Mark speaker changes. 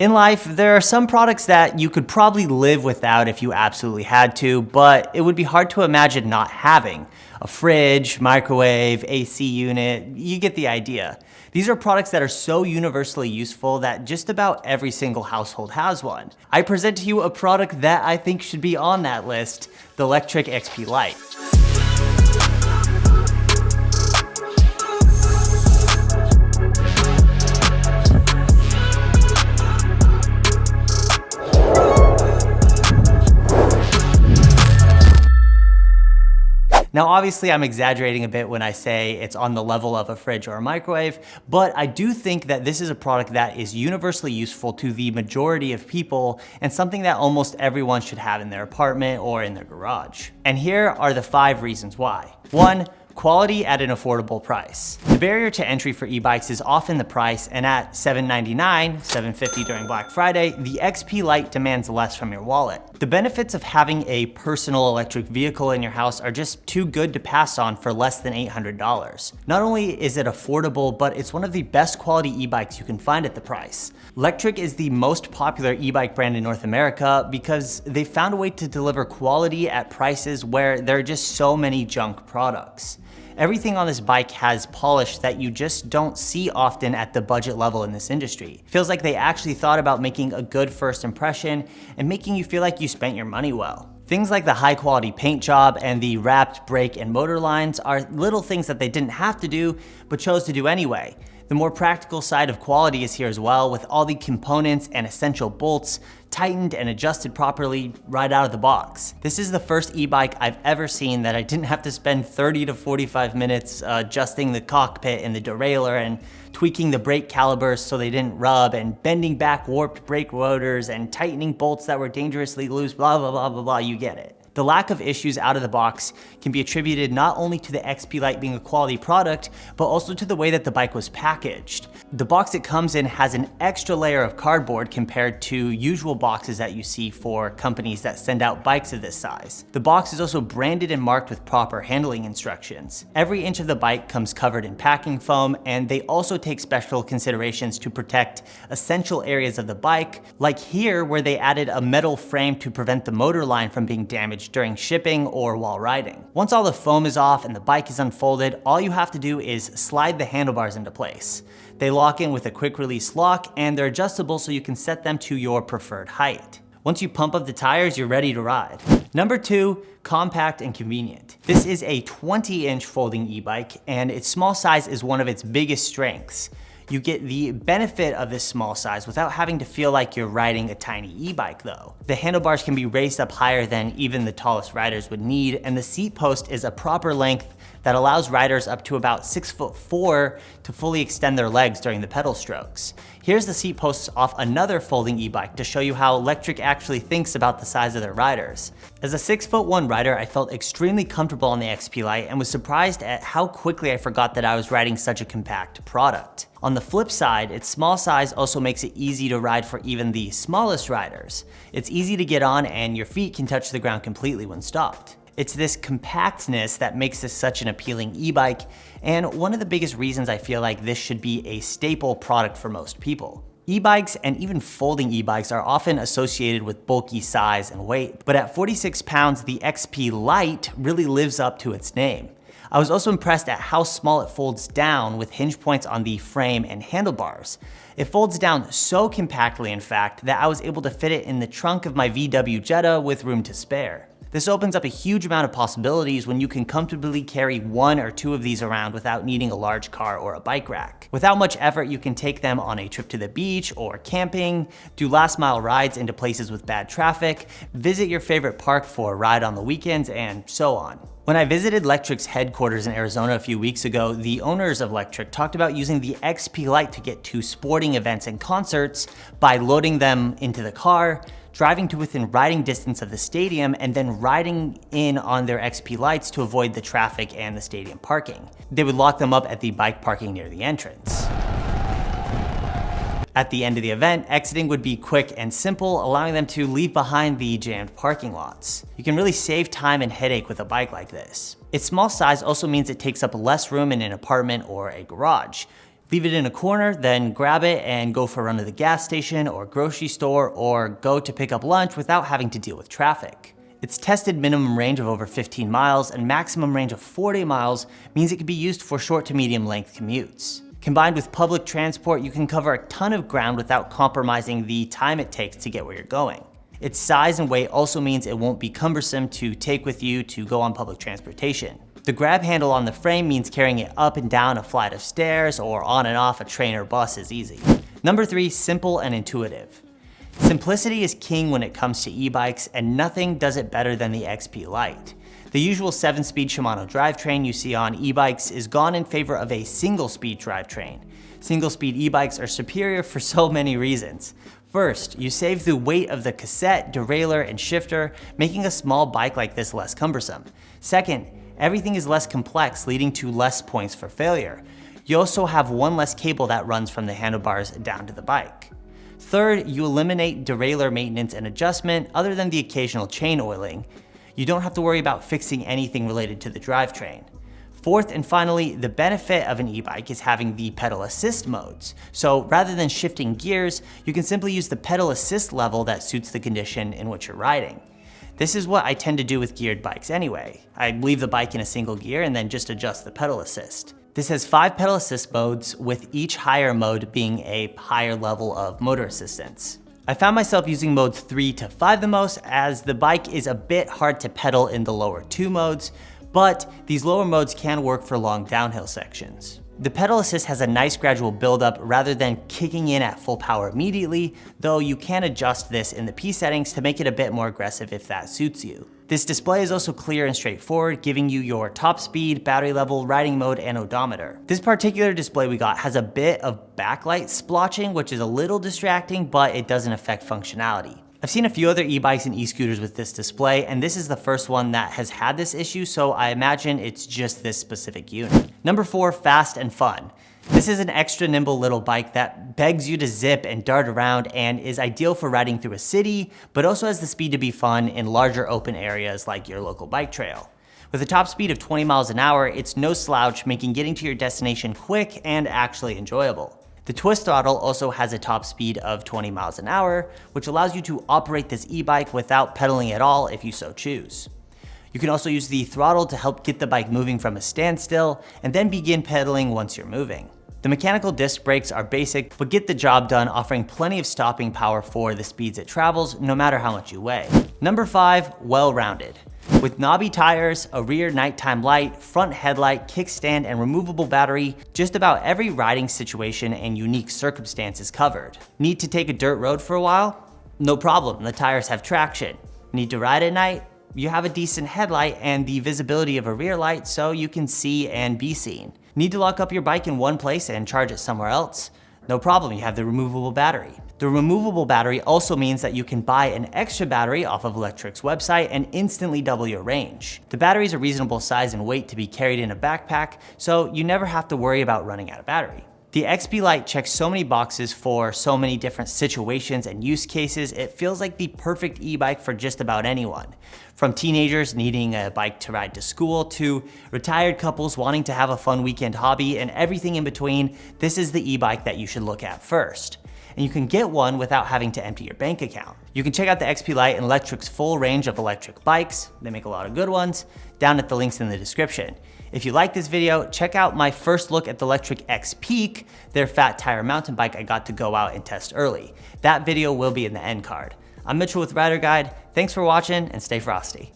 Speaker 1: In life, there are some products that you could probably live without if you absolutely had to, but it would be hard to imagine not having. A fridge, microwave, AC unit, you get the idea. These are products that are so universally useful that just about every single household has one. I present to you a product that I think should be on that list, the Lectric XP Lite. Now, obviously, I'm exaggerating a bit when I say it's on the level of a fridge or a microwave, but I do think that this is a product that is universally useful to the majority of people and something that almost everyone should have in their apartment or in their garage. And here are the 5 reasons why. 1. Quality at an affordable price. The barrier to entry for e-bikes is often the price, and at $799, $750 during Black Friday, the XP Lite demands less from your wallet. The benefits of having a personal electric vehicle in your house are just too good to pass on for less than $800. Not only is it affordable, but it's one of the best quality e-bikes you can find at the price. Lectric is the most popular e-bike brand in North America because they found a way to deliver quality at prices where there are just so many junk products. Everything on this bike has polish that you just don't see often at the budget level in this industry. Feels like they actually thought about making a good first impression and making you feel like you spent your money well. Things like the high quality paint job and the wrapped brake and motor lines are little things that they didn't have to do, but chose to do anyway. The more practical side of quality is here as well, with all the components and essential bolts tightened and adjusted properly right out of the box. This is the first e-bike I've ever seen that I didn't have to spend 30 to 45 minutes adjusting the cockpit and the derailleur and tweaking the brake calipers so they didn't rub and bending back warped brake rotors and tightening bolts that were dangerously loose, blah, blah, blah, blah, blah, you get it. The lack of issues out of the box can be attributed not only to the XP Lite being a quality product, but also to the way that the bike was packaged. The box it comes in has an extra layer of cardboard compared to usual boxes that you see for companies that send out bikes of this size. The box is also branded and marked with proper handling instructions. Every inch of the bike comes covered in packing foam, and they also take special considerations to protect essential areas of the bike, like here where they added a metal frame to prevent the motor line from being damaged during shipping or while riding. Once all the foam is off and the bike is unfolded, all you have to do is slide the handlebars into place. They lock in with a quick release lock, and they're adjustable so you can set them to your preferred height. Once you pump up the tires, you're ready to ride. Number 2, compact and convenient. This is a 20-inch folding e-bike, and its small size is one of its biggest strengths. You get the benefit of this small size without having to feel like you're riding a tiny e-bike though. The handlebars can be raised up higher than even the tallest riders would need, and the seat post is a proper length that allows riders up to about 6'4" to fully extend their legs during the pedal strokes. Here's the seat posts off another folding e-bike to show you how Lectric actually thinks about the size of their riders. As a 6'1" rider, I felt extremely comfortable on the XP Lite and was surprised at how quickly I forgot that I was riding such a compact product. On the flip side, its small size also makes it easy to ride for even the smallest riders. It's easy to get on, and your feet can touch the ground completely when stopped. It's this compactness that makes this such an appealing e-bike, and one of the biggest reasons I feel like this should be a staple product for most people. E-bikes and even folding e-bikes are often associated with bulky size and weight, but at 46 pounds, the XP Lite really lives up to its name. I was also impressed at how small it folds down with hinge points on the frame and handlebars. It folds down so compactly, in fact, that I was able to fit it in the trunk of my VW Jetta with room to spare. This opens up a huge amount of possibilities when you can comfortably carry 1 or 2 of these around without needing a large car or a bike rack. Without much effort, you can take them on a trip to the beach or camping, do last mile rides into places with bad traffic, visit your favorite park for a ride on the weekends, and so on. When I visited Lectric's headquarters in Arizona a few weeks ago, the owners of Lectric talked about using the XP Lite to get to sporting events and concerts by loading them into the car, driving to within riding distance of the stadium, and then riding in on their XP Lites to avoid the traffic and the stadium parking. They would lock them up at the bike parking near the entrance. At the end of the event, exiting would be quick and simple, allowing them to leave behind the jammed parking lots. You can really save time and headache with a bike like this. Its small size also means it takes up less room in an apartment or a garage. Leave it in a corner, then grab it and go for a run to the gas station or grocery store, or go to pick up lunch without having to deal with traffic. Its tested minimum range of over 15 miles and maximum range of 40 miles means it can be used for short to medium length commutes. Combined with public transport, you can cover a ton of ground without compromising the time it takes to get where you're going. Its size and weight also means it won't be cumbersome to take with you to go on public transportation. The grab handle on the frame means carrying it up and down a flight of stairs or on and off a train or bus is easy. Number 3, simple and intuitive. Simplicity is king when it comes to e-bikes, and nothing does it better than the XP Lite. The usual 7-speed Shimano drivetrain you see on e-bikes is gone in favor of a single-speed drivetrain. Single-speed e-bikes are superior for so many reasons. First, you save the weight of the cassette, derailleur, and shifter, making a small bike like this less cumbersome. Second, everything is less complex, leading to less points for failure. You also have one less cable that runs from the handlebars down to the bike. Third, you eliminate derailleur maintenance and adjustment other than the occasional chain oiling. You don't have to worry about fixing anything related to the drivetrain. Fourth and finally, the benefit of an e-bike is having the pedal assist modes. So rather than shifting gears, you can simply use the pedal assist level that suits the condition in which you're riding. This is what I tend to do with geared bikes anyway. I leave the bike in a single gear and then just adjust the pedal assist. This has 5 pedal assist modes, with each higher mode being a higher level of motor assistance. I found myself using modes 3 to 5 the most, as the bike is a bit hard to pedal in the lower 2 modes, but these lower modes can work for long downhill sections. The pedal assist has a nice gradual buildup rather than kicking in at full power immediately, though you can adjust this in the P settings to make it a bit more aggressive if that suits you. This display is also clear and straightforward, giving you your top speed, battery level, riding mode, and odometer. This particular display we got has a bit of backlight splotching, which is a little distracting, but it doesn't affect functionality. I've seen a few other e-bikes and e-scooters with this display, and this is the first one that has had this issue, so I imagine it's just this specific unit. Number 4, fast and fun. This is an extra nimble little bike that begs you to zip and dart around and is ideal for riding through a city, but also has the speed to be fun in larger open areas like your local bike trail. With a top speed of 20 miles an hour, it's no slouch, making getting to your destination quick and actually enjoyable. The twist throttle also has a top speed of 20 miles an hour, which allows you to operate this e-bike without pedaling at all if you so choose. You can also use the throttle to help get the bike moving from a standstill, and then begin pedaling once you're moving. The mechanical disc brakes are basic, but get the job done, offering plenty of stopping power for the speeds it travels, no matter how much you weigh. Number 5, well-rounded. With knobby tires, a rear nighttime light, front headlight, kickstand, and removable battery, just about every riding situation and unique circumstance is covered. Need to take a dirt road for a while? No problem, the tires have traction. Need to ride at night? You have a decent headlight and the visibility of a rear light so you can see and be seen. Need to lock up your bike in one place and charge it somewhere else? No problem, you have the removable battery. The removable battery also means that you can buy an extra battery off of Lectric's website and instantly double your range. The battery is a reasonable size and weight to be carried in a backpack, so you never have to worry about running out of battery. The XP Lite checks so many boxes for so many different situations and use cases, it feels like the perfect e-bike for just about anyone. From teenagers needing a bike to ride to school, to retired couples wanting to have a fun weekend hobby, and everything in between, this is the e-bike that you should look at first. And you can get one without having to empty your bank account. You can check out the XP Lite and Lectric's full range of electric bikes, they make a lot of good ones, down at the links in the description. If you like this video, check out my first look at the Lectric XP, their fat tire mountain bike I got to go out and test early. That video will be in the end card. I'm Mitchell with Rider Guide, thanks for watching and stay frosty.